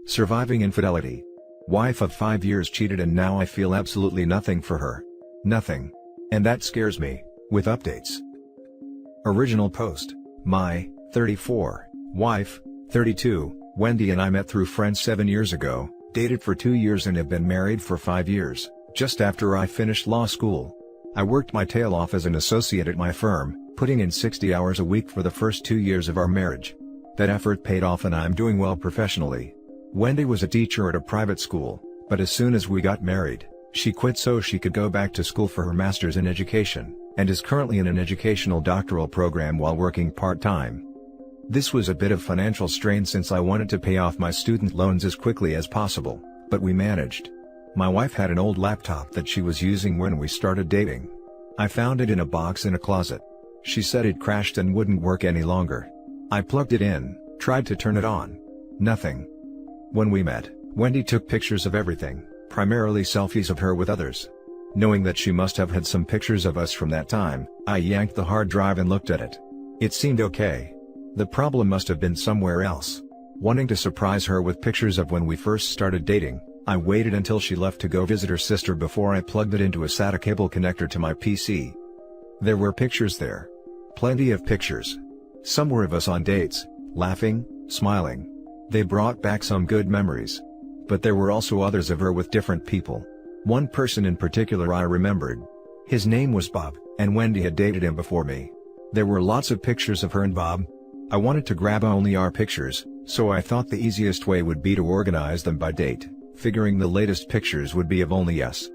Surviving infidelity. Wife of 5 years cheated and now I feel absolutely nothing for her. Nothing. And that scares me. With updates. Original post. My, 34, wife, 32, Wendy and I met through friends 7 years ago, dated for 2 years and have been married for 5 years, just after I finished law school. I worked my tail off as an associate at my firm, putting in 60 hours a week for the first 2 years of our marriage. That effort paid off and I'm doing well professionally. Wendy was a teacher at a private school, but as soon as we got married, she quit so she could go back to school for her master's in education, and is currently in an educational doctoral program while working part-time. This was a bit of financial strain since I wanted to pay off my student loans as quickly as possible, but we managed. My wife had an old laptop that she was using when we started dating. I found it in a box in a closet. She said it crashed and wouldn't work any longer. I plugged it in, tried to turn it on. Nothing. When we met, Wendy took pictures of everything, primarily selfies of her with others. Knowing that she must have had some pictures of us from that time, I yanked the hard drive and looked at it. It seemed okay. The problem must have been somewhere else. Wanting to surprise her with pictures of when we first started dating, I waited until she left to go visit her sister before I plugged it into a SATA cable connector to my PC. There were pictures there. Plenty of pictures. Some were of us on dates, laughing, smiling. They brought back some good memories. But there were also others of her with different people. One person in particular I remembered. His name was Bob, and Wendy had dated him before me. There were lots of pictures of her and Bob. I wanted to grab only our pictures, so I thought the easiest way would be to organize them by date, figuring the latest pictures would be of only us.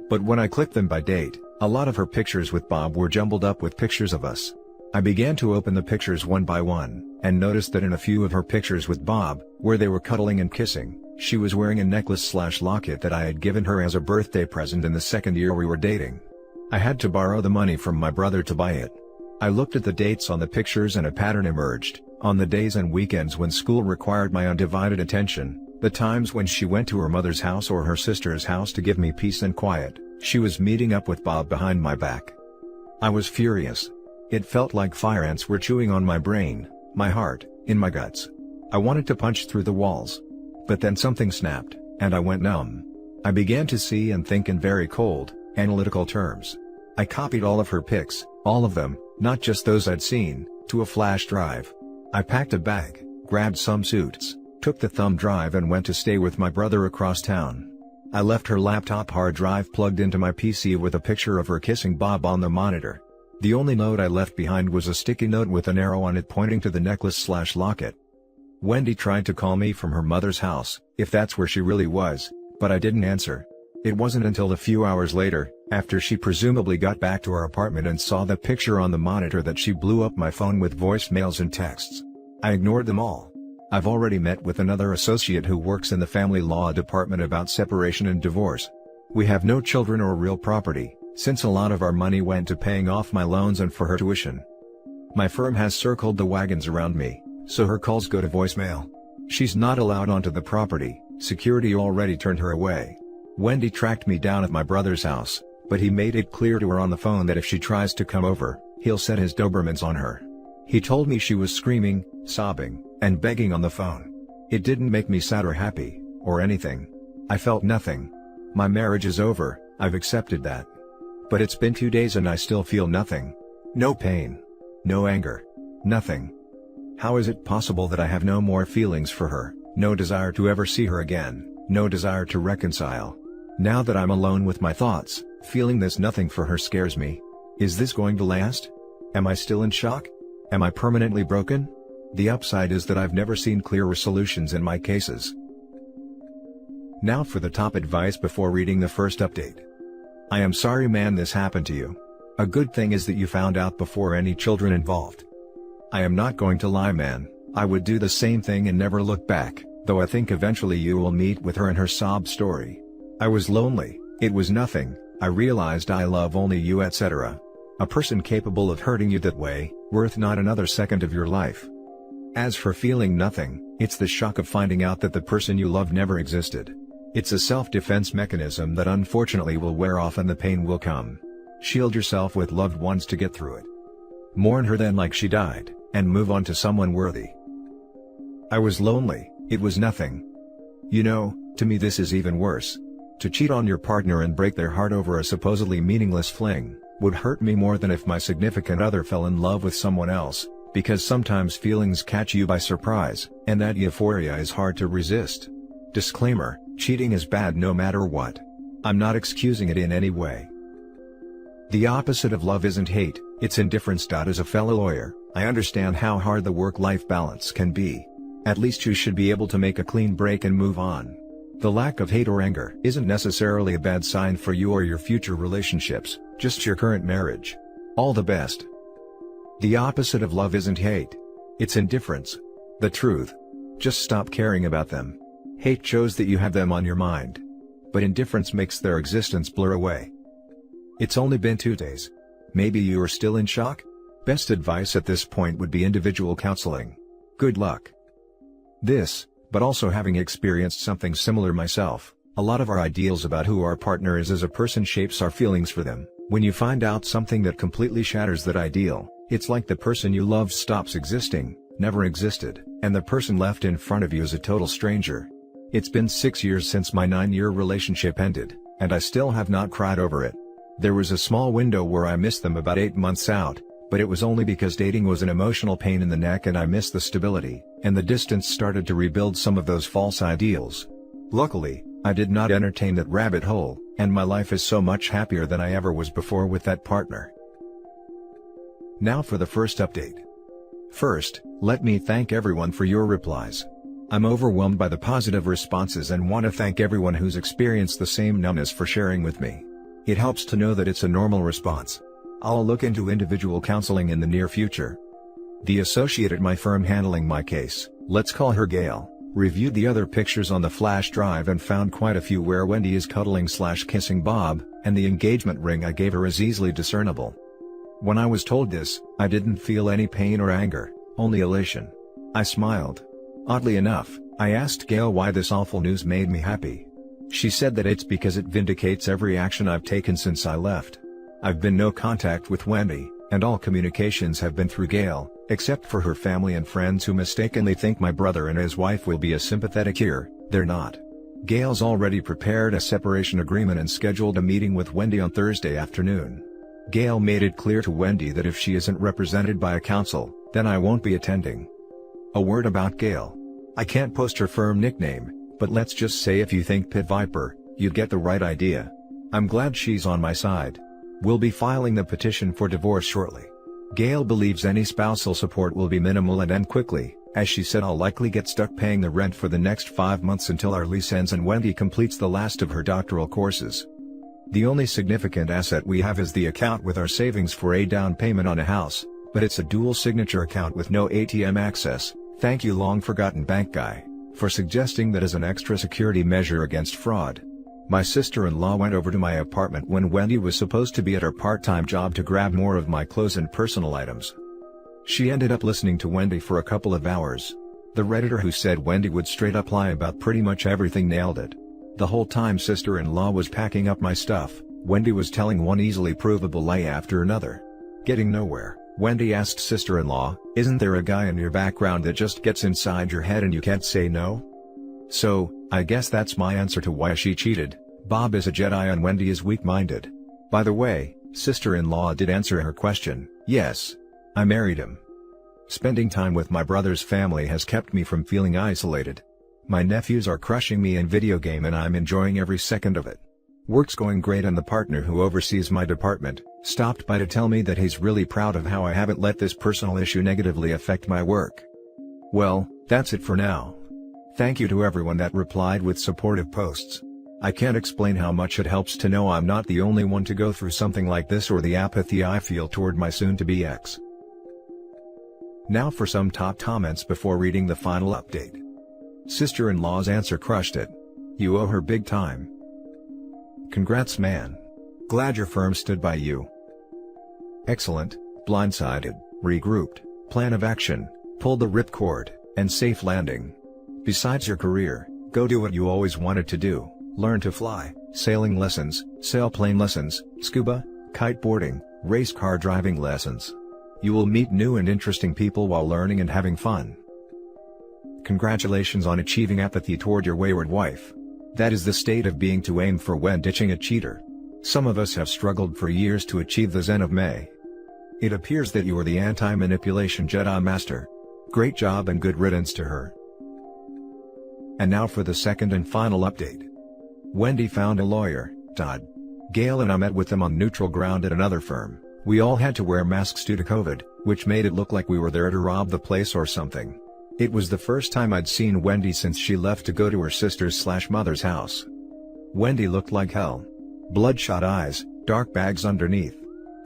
But when I clicked them by date, a lot of her pictures with Bob were jumbled up with pictures of us. I began to open the pictures one by one, and noticed that in a few of her pictures with Bob, where they were cuddling and kissing, she was wearing a necklace/locket that I had given her as a birthday present in the second year we were dating. I had to borrow the money from my brother to buy it. I looked at the dates on the pictures and a pattern emerged. On the days and weekends when school required my undivided attention, the times when she went to her mother's house or her sister's house to give me peace and quiet, she was meeting up with Bob behind my back. I was furious. It felt like fire ants were chewing on my brain, my heart, in my guts. I wanted to punch through the walls. But then something snapped, and I went numb. I began to see and think in very cold, analytical terms. I copied all of her pics, all of them, not just those I'd seen, to a flash drive. I packed a bag, grabbed some suits, took the thumb drive and went to stay with my brother across town. I left her laptop hard drive plugged into my PC with a picture of her kissing Bob on the monitor. The only note I left behind was a sticky note with an arrow on it pointing to the necklace/locket. Wendy tried to call me from her mother's house, if that's where she really was, but I didn't answer. It wasn't until a few hours later, after she presumably got back to her apartment and saw the picture on the monitor, that she blew up my phone with voicemails and texts. I ignored them all. I've already met with another associate who works in the family law department about separation and divorce. We have no children or real property, since a lot of our money went to paying off my loans and for her tuition. My firm has circled the wagons around me, so her calls go to voicemail. She's not allowed onto the property, security already turned her away. Wendy tracked me down at my brother's house, but he made it clear to her on the phone that if she tries to come over, he'll set his Dobermans on her. He told me she was screaming, sobbing, and begging on the phone. It didn't make me sad or happy, or anything. I felt nothing. My marriage is over, I've accepted that. But it's been 2 days and I still feel nothing. No pain. No anger. Nothing. How is it possible that I have no more feelings for her, no desire to ever see her again, no desire to reconcile? Now that I'm alone with my thoughts, feeling this nothing for her scares me. Is this going to last? Am I still in shock? Am I permanently broken? The upside is that I've never seen clearer solutions in my cases. Now for the top advice before reading the first update. I am sorry man this happened to you. A good thing is that you found out before any children involved. I am not going to lie man, I would do the same thing and never look back, though I think eventually you will meet with her and her sob story. I was lonely, it was nothing, I realized I love only you etc. A person capable of hurting you that way, worth not another second of your life. As for feeling nothing, it's the shock of finding out that the person you love never existed. It's a self-defense mechanism that unfortunately will wear off and the pain will come. Shield yourself with loved ones to get through it. Mourn her then like she died, and move on to someone worthy. I was lonely, it was nothing. You know, to me this is even worse. To cheat on your partner and break their heart over a supposedly meaningless fling would hurt me more than if my significant other fell in love with someone else, because sometimes feelings catch you by surprise, and that euphoria is hard to resist. Disclaimer: cheating is bad no matter what. I'm not excusing it in any way. The opposite of love isn't hate, it's indifference. As a fellow lawyer, I understand how hard the work-life balance can be. At least you should be able to make a clean break and move on. The lack of hate or anger isn't necessarily a bad sign for you or your future relationships, just your current marriage. All the best. The opposite of love isn't hate. It's indifference. The truth. Just stop caring about them. Hate shows that you have them on your mind. But indifference makes their existence blur away. It's only been 2 days. Maybe you are still in shock? Best advice at this point would be individual counseling. Good luck. This, but also having experienced something similar myself, a lot of our ideals about who our partner is as a person shapes our feelings for them. When you find out something that completely shatters that ideal, it's like the person you loved stops existing, never existed, and the person left in front of you is a total stranger. It's been 6 years since my 9-year relationship ended, and I still have not cried over it. There was a small window where I missed them about 8 months out, but it was only because dating was an emotional pain in the neck and I missed the stability, and the distance started to rebuild some of those false ideals. Luckily, I did not entertain that rabbit hole, and my life is so much happier than I ever was before with that partner. Now for the first update. First, let me thank everyone for your replies. I'm overwhelmed by the positive responses and want to thank everyone who's experienced the same numbness for sharing with me. It helps to know that it's a normal response. I'll look into individual counseling in the near future. The associate at my firm handling my case, let's call her Gail, reviewed the other pictures on the flash drive and found quite a few where Wendy is cuddling/kissing Bob, and the engagement ring I gave her is easily discernible. When I was told this, I didn't feel any pain or anger, only elation. I smiled. Oddly enough, I asked Gail why this awful news made me happy. She said that it's because it vindicates every action I've taken since I left. I've been no contact with Wendy, and all communications have been through Gail, except for her family and friends who mistakenly think my brother and his wife will be a sympathetic ear. They're not. Gail's already prepared a separation agreement and scheduled a meeting with Wendy on Thursday afternoon. Gail made it clear to Wendy that if she isn't represented by a counsel, then I won't be attending. A word about Gail. I can't post her firm nickname, but let's just say if you think Pit Viper, you'd get the right idea. I'm glad she's on my side. We'll be filing the petition for divorce shortly. Gail believes any spousal support will be minimal and end quickly, as she said I'll likely get stuck paying the rent for the next 5 months until our lease ends and Wendy completes the last of her doctoral courses. The only significant asset we have is the account with our savings for a down payment on a house, but it's a dual signature account with no ATM access. Thank you long forgotten bank guy, for suggesting that as an extra security measure against fraud. My sister-in-law went over to my apartment when Wendy was supposed to be at her part-time job to grab more of my clothes and personal items. She ended up listening to Wendy for a couple of hours. The Redditor who said Wendy would straight up lie about pretty much everything nailed it. The whole time sister-in-law was packing up my stuff, Wendy was telling one easily provable lie after another. Getting nowhere, Wendy asked sister-in-law, "Isn't there a guy in your background that just gets inside your head and you can't say no?" So, I guess that's my answer to why she cheated. Bob is a Jedi and Wendy is weak-minded. By the way, sister-in-law did answer her question. Yes. I married him. Spending time with my brother's family has kept me from feeling isolated. My nephews are crushing me in video game and I'm enjoying every second of it. Work's going great and the partner who oversees my department stopped by to tell me that he's really proud of how I haven't let this personal issue negatively affect my work. Well, that's it for now. Thank you to everyone that replied with supportive posts. I can't explain how much it helps to know I'm not the only one to go through something like this or the apathy I feel toward my soon-to-be ex. Now for some top comments before reading the final update. Sister-in-law's answer crushed it. You owe her big time. Congrats man. Glad your firm stood by you. Excellent, blindsided, regrouped, plan of action, pulled the ripcord, and safe landing. Besides your career, go do what you always wanted to do, learn to fly, sailing lessons, sailplane lessons, scuba, kiteboarding, race car driving lessons. You will meet new and interesting people while learning and having fun. Congratulations on achieving apathy toward your wayward wife. That is the state of being to aim for when ditching a cheater. Some of us have struggled for years to achieve the Zen of May. It appears that you are the anti-manipulation Jedi Master. Great job and good riddance to her. And now for the second and final update. Wendy found a lawyer, Todd. Gail and I met with them on neutral ground at another firm. We all had to wear masks due to COVID, which made it look like we were there to rob the place or something. It was the first time I'd seen Wendy since she left to go to her sister's/mother's house. Wendy looked like hell. Bloodshot eyes, dark bags underneath.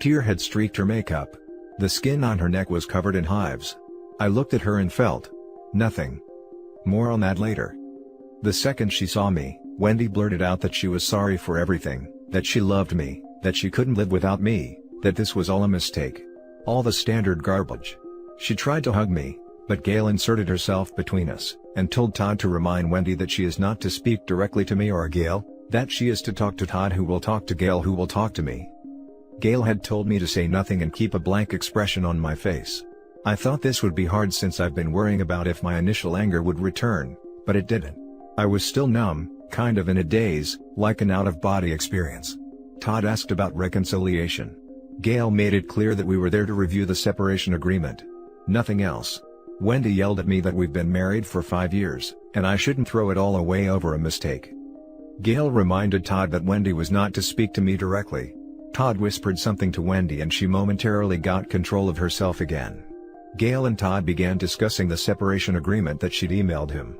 Tear had streaked her makeup. The skin on her neck was covered in hives. I looked at her and felt nothing. More on that later. The second she saw me, Wendy blurted out that she was sorry for everything, that she loved me, that she couldn't live without me, that this was all a mistake. All the standard garbage. She tried to hug me, but Gail inserted herself between us, and told Todd to remind Wendy that she is not to speak directly to me or Gail, that she is to talk to Todd who will talk to Gail who will talk to me. Gail had told me to say nothing and keep a blank expression on my face. I thought this would be hard since I've been worrying about if my initial anger would return, but it didn't. I was still numb, kind of in a daze, like an out-of-body experience. Todd asked about reconciliation. Gail made it clear that we were there to review the separation agreement. Nothing else. Wendy yelled at me that we've been married for 5 years, and I shouldn't throw it all away over a mistake. Gail reminded Todd that Wendy was not to speak to me directly. Todd whispered something to Wendy and she momentarily got control of herself again. Gail and Todd began discussing the separation agreement that she'd emailed him.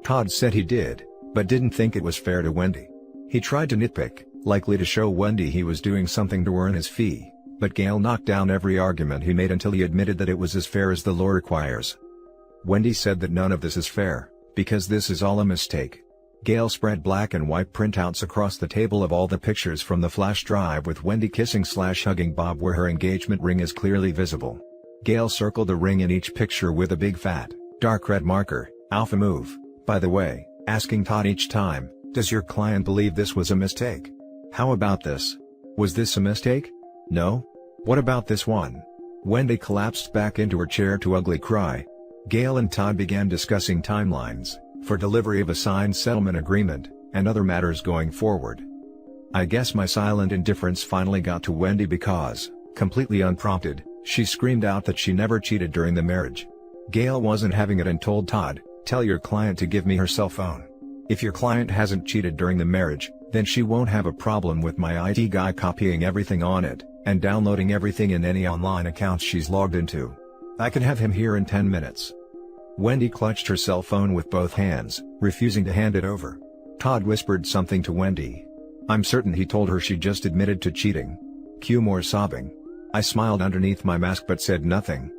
Todd said he did, but didn't think it was fair to Wendy. He tried to nitpick, likely to show Wendy he was doing something to earn his fee, but Gail knocked down every argument he made until he admitted that it was as fair as the law requires. Wendy said that none of this is fair, because this is all a mistake. Gail spread black and white printouts across the table of all the pictures from the flash drive with Wendy kissing/hugging Bob where her engagement ring is clearly visible. Gail circled the ring in each picture with a big fat, dark red marker, alpha move, by the way, asking Todd each time, does your client believe this was a mistake? How about this? Was this a mistake? No? What about this one? Wendy collapsed back into her chair to ugly cry. Gail and Todd began discussing timelines for delivery of a signed settlement agreement, and other matters going forward. I guess my silent indifference finally got to Wendy because, completely unprompted, she screamed out that she never cheated during the marriage. Gail wasn't having it and told Todd, tell your client to give me her cell phone. If your client hasn't cheated during the marriage, then she won't have a problem with my IT guy copying everything on it, and downloading everything in any online accounts she's logged into. I can have him here in 10 minutes. Wendy clutched her cell phone with both hands, refusing to hand it over. Todd whispered something to Wendy. I'm certain he told her she just admitted to cheating. Cue more sobbing. I smiled underneath my mask but said nothing.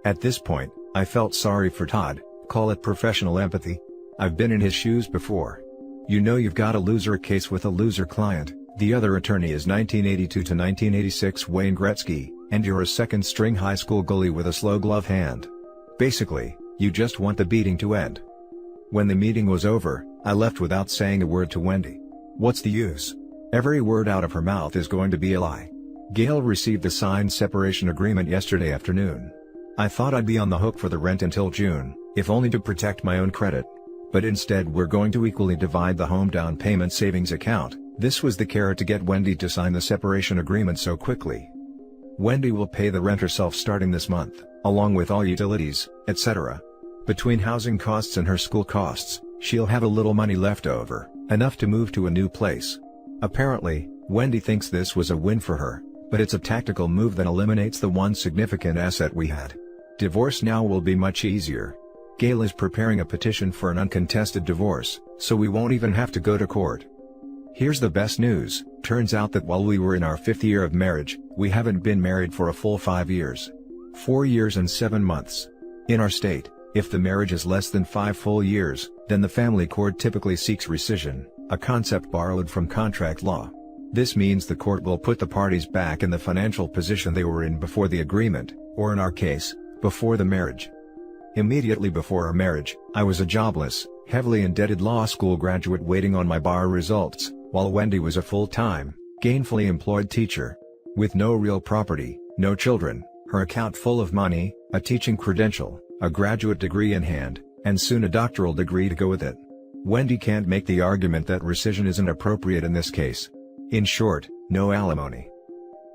At this point, I felt sorry for Todd, call it professional empathy. I've been in his shoes before. You know you've got a loser case with a loser client, the other attorney is 1982 to 1986 Wayne Gretzky, and you're a second-string high school goalie with a slow glove hand. Basically, you just want the beating to end. When the meeting was over, I left without saying a word to Wendy. What's the use? Every word out of her mouth is going to be a lie. Gail received the signed separation agreement yesterday afternoon. I thought I'd be on the hook for the rent until June, if only to protect my own credit. But instead we're going to equally divide the home down payment savings account. This was the carrot to get Wendy to sign the separation agreement so quickly. Wendy will pay the rent herself starting this month, along with all utilities, etc. Between housing costs and her school costs, she'll have a little money left over, enough to move to a new place. Apparently, Wendy thinks this was a win for her, but it's a tactical move that eliminates the one significant asset we had. Divorce now will be much easier. Gail is preparing a petition for an uncontested divorce, so we won't even have to go to court. Here's the best news, turns out that while we were in our 5th year of marriage, we haven't been married for a full 5 years. 4 years and 7 months. In our state, if the marriage is less than 5 full years, then the family court typically seeks rescission, a concept borrowed from contract law. This means the court will put the parties back in the financial position they were in before the agreement, or in our case, before the marriage. Immediately before our marriage, I was a jobless, heavily indebted law school graduate waiting on my bar results, while Wendy was a full-time, gainfully employed teacher. With no real property, no children, her account full of money, a teaching credential, a graduate degree in hand, and soon a doctoral degree to go with it. Wendy can't make the argument that rescission isn't appropriate in this case. In short, no alimony.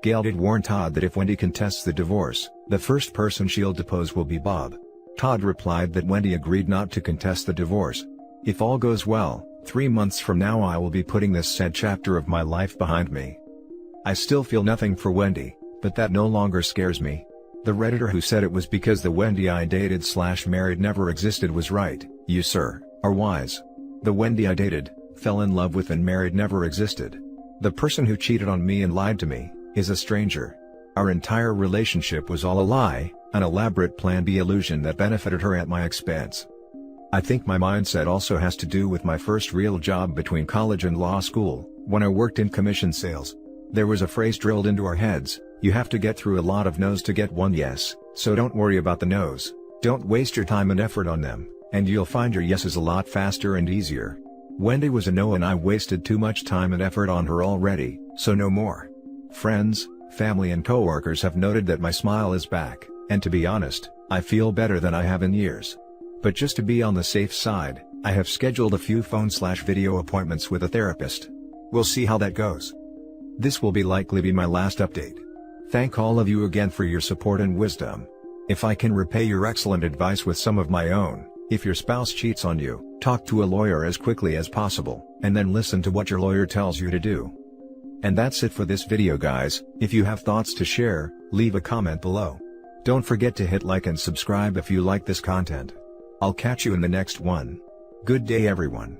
Gail did warn Todd that if Wendy contests the divorce, the first person she'll depose will be Bob. Todd replied that Wendy agreed not to contest the divorce. If all goes well, 3 months from now I will be putting this sad chapter of my life behind me. I still feel nothing for Wendy, but that no longer scares me. The Redditor who said it was because the Wendy I dated/married never existed was right. You, sir, are wise. The Wendy I dated, fell in love with and married never existed. The person who cheated on me and lied to me, is a stranger. Our entire relationship was all a lie, an elaborate Plan B illusion that benefited her at my expense. I think my mindset also has to do with my first real job between college and law school, when I worked in commission sales. There was a phrase drilled into our heads: you have to get through a lot of no's to get one yes, so don't worry about the no's, don't waste your time and effort on them, and you'll find your yeses a lot faster and easier. Wendy was a no and I wasted too much time and effort on her already, so no more. Friends, family and coworkers have noted that my smile is back, and to be honest, I feel better than I have in years. But just to be on the safe side, I have scheduled a few phone/video appointments with a therapist. We'll see how that goes. This will likely be my last update. Thank all of you again for your support and wisdom. If I can repay your excellent advice with some of my own, if your spouse cheats on you, talk to a lawyer as quickly as possible, and then listen to what your lawyer tells you to do. And that's it for this video, guys. If you have thoughts to share, leave a comment below. Don't forget to hit like and subscribe if you like this content. I'll catch you in the next one. Good day everyone.